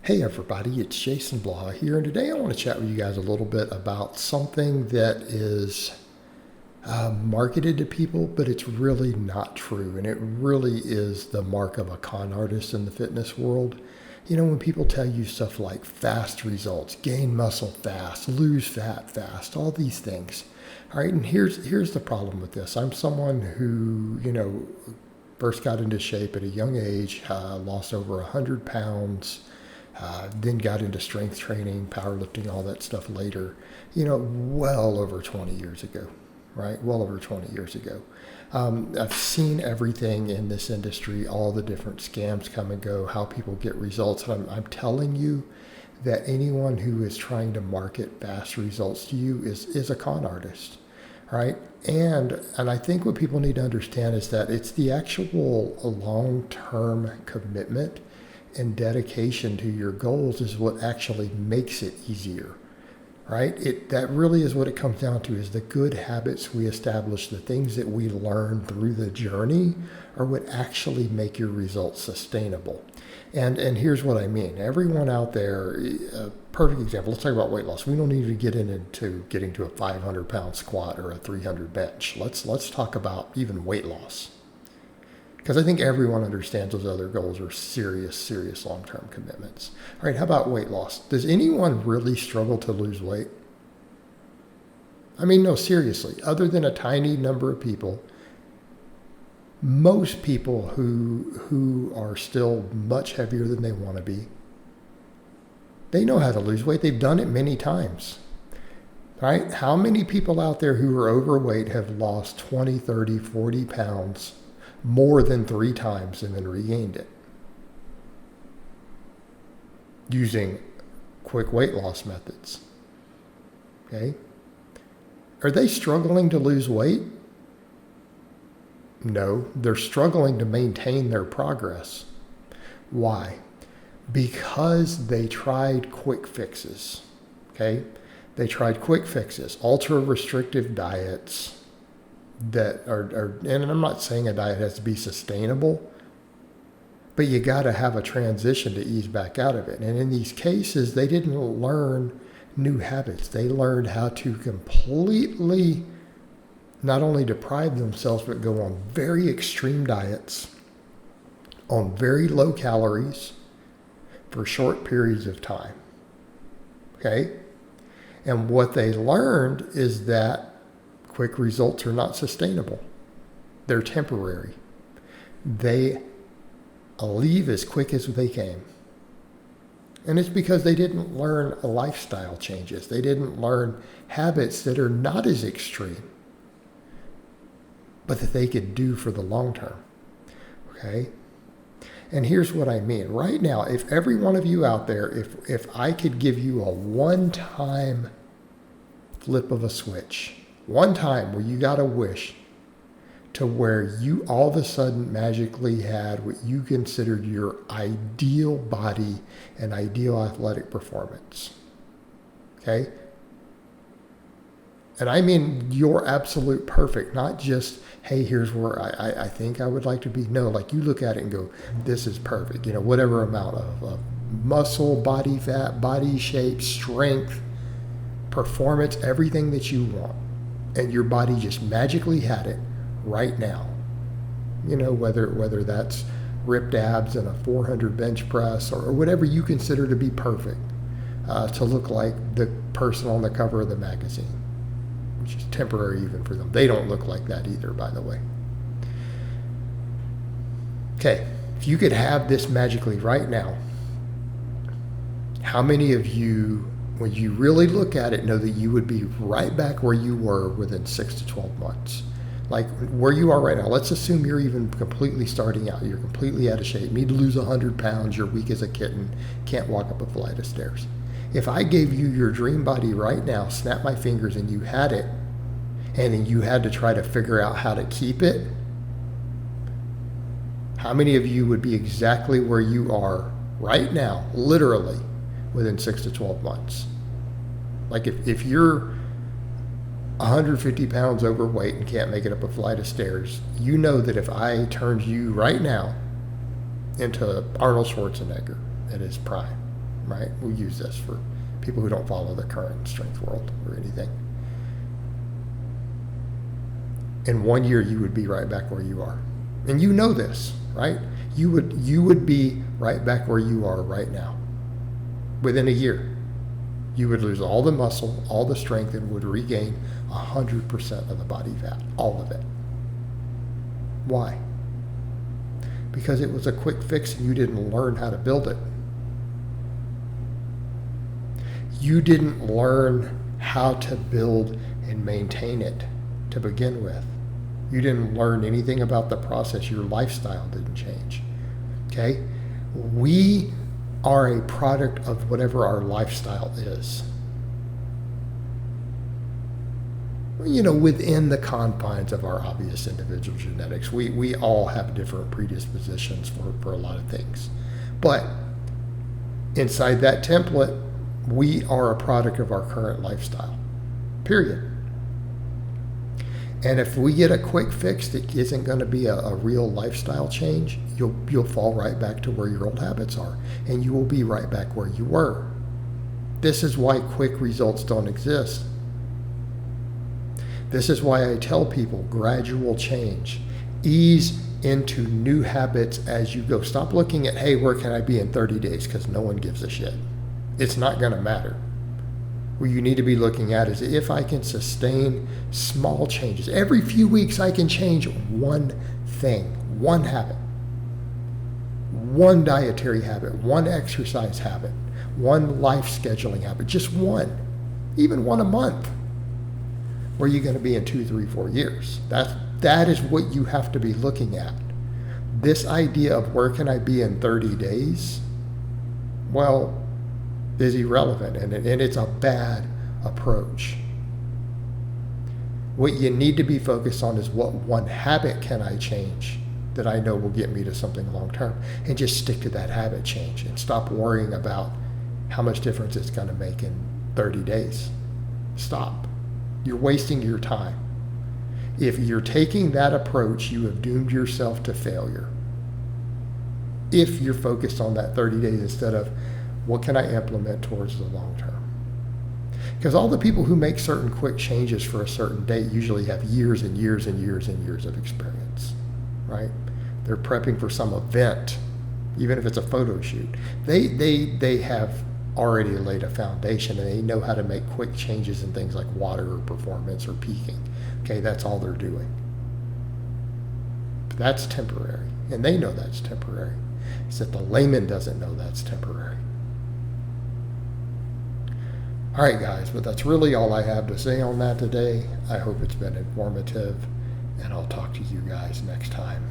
Hey everybody, it's Jason Blaha here, and today I want to chat with you guys a little bit about something that is marketed to people, but it's really not true, and it really is the mark of a con artist in the fitness world. You know, when people tell you stuff like fast results, gain muscle fast, lose fat fast, all these things. All right, and here's the problem with this. I'm someone who, first got into shape at a young age, lost over 100 pounds, then got into strength training, powerlifting, all that stuff later, well over 20 years ago, right? Well over 20 years ago. I've seen everything in this industry, all the different scams come and go, how people get results. And I'm telling you that anyone who is trying to market fast results to you is a con artist, right? And I think what people need to understand is that it's the actual long-term commitment and dedication to your goals is what actually makes it easier, right? That really is what it comes down to, is the good habits we establish, the things that we learn through the journey are what actually make your results sustainable. And here's what I mean. Everyone out there, a perfect example, let's talk about weight loss. We don't need to get into getting to a 500-pound squat or a 300 bench. Let's talk about even weight loss. Because I think everyone understands those other goals are serious long-term commitments. All right, how about weight loss? Does anyone really struggle to lose weight? I mean, no, seriously. Other than a tiny number of people, most people who are still much heavier than they want to be, they know how to lose weight. They've done it many times. Right? How many people out there who are overweight have lost 20, 30, 40 pounds more than 3 times and then regained it using quick weight loss methods? Okay. Are they struggling to lose weight? No, they're struggling to maintain their progress. Why? Because they tried quick fixes. Okay. They tried quick fixes, ultra restrictive diets, that are, and I'm not saying a diet has to be sustainable, but you got to have a transition to ease back out of it. And in these cases, they didn't learn new habits. They learned how to completely not only deprive themselves, but go on very extreme diets on very low calories for short periods of time. Okay? And what they learned is that quick results are not sustainable. They're temporary. They leave as quick as they came. And it's because they didn't learn lifestyle changes. They didn't learn habits that are not as extreme, but that they could do for the long term. Okay? And here's what I mean. Right now, if every one of you out there, if I could give you a one-time flip of a switch, one time where you got a wish to where you all of a sudden magically had what you considered your ideal body and ideal athletic performance. Okay? And I mean your absolute perfect, not just, hey, here's where I think I would like to be. No, like you look at it and go, this is perfect. Whatever amount of muscle, body fat, body shape, strength, performance, everything that you want. And your body just magically had it right now. Whether that's ripped abs and a 400 bench press or whatever you consider to be perfect, to look like the person on the cover of the magazine, which is temporary even for them. They don't look like that either, by the way. Okay, if you could have this magically right now, how many of you, when you really look at it, know that you would be right back where you were within 6 to 12 months? Like where you are right now. Let's assume you're even completely starting out. You're completely out of shape. Need to lose 100 pounds. You're weak as a kitten. Can't walk up a flight of stairs. If I gave you your dream body right now, snap my fingers, and you had it, and then you had to try to figure out how to keep it, how many of you would be exactly where you are right now, literally, within 6 to 12 months? Like if you're 150 pounds overweight and can't make it up a flight of stairs, you know that if I turned you right now into Arnold Schwarzenegger at his prime, right? We'll use this for people who don't follow the current strength world or anything. In 1 year, you would be right back where you are. And you know this, right? You would be right back where you are right now. Within a year, you would lose all the muscle, all the strength, and would regain 100% of the body fat, all of it. Why? Because it was a quick fix and you didn't learn how to build it. You didn't learn how to build and maintain it to begin with. You didn't learn anything about the process. Your lifestyle didn't change. Okay? We are a product of whatever our lifestyle is. Within the confines of our obvious individual genetics, we all have different predispositions for a lot of things. But inside that template, we are a product of our current lifestyle, period. And if we get a quick fix that isn't going to be a real lifestyle change, you'll fall right back to where your old habits are, and you will be right back where you were. This is why quick results don't exist. This is why I tell people gradual change. Ease into new habits as you go. Stop looking at, hey, where can I be in 30 days? Because no one gives a shit. It's not going to matter. What you need to be looking at is if I can sustain small changes. Every few weeks I can change one thing, one habit, one dietary habit, one exercise habit, one life scheduling habit, just one, even one a month. Where are you going to be in 2, 3, 4 years? That is what you have to be looking at. This idea of where can I be in 30 days, well, is irrelevant, and it's a bad approach. What you need to be focused on is what one habit can I change that I know will get me to something long term, and just stick to that habit change and stop worrying about how much difference it's going to make in 30 days. Stop. You're wasting your time. If you're taking that approach, you have doomed yourself to failure. If you're focused on that 30 days instead of what can I implement towards the long term? Because all the people who make certain quick changes for a certain date usually have years and years and years and years of experience, right? They're prepping for some event, even if it's a photo shoot. They have already laid a foundation, and they know how to make quick changes in things like water or performance or peaking. Okay, that's all they're doing. But that's temporary, and they know that's temporary. It's that the layman doesn't know that's temporary. All right, guys, but that's really all I have to say on that today. I hope it's been informative, and I'll talk to you guys next time.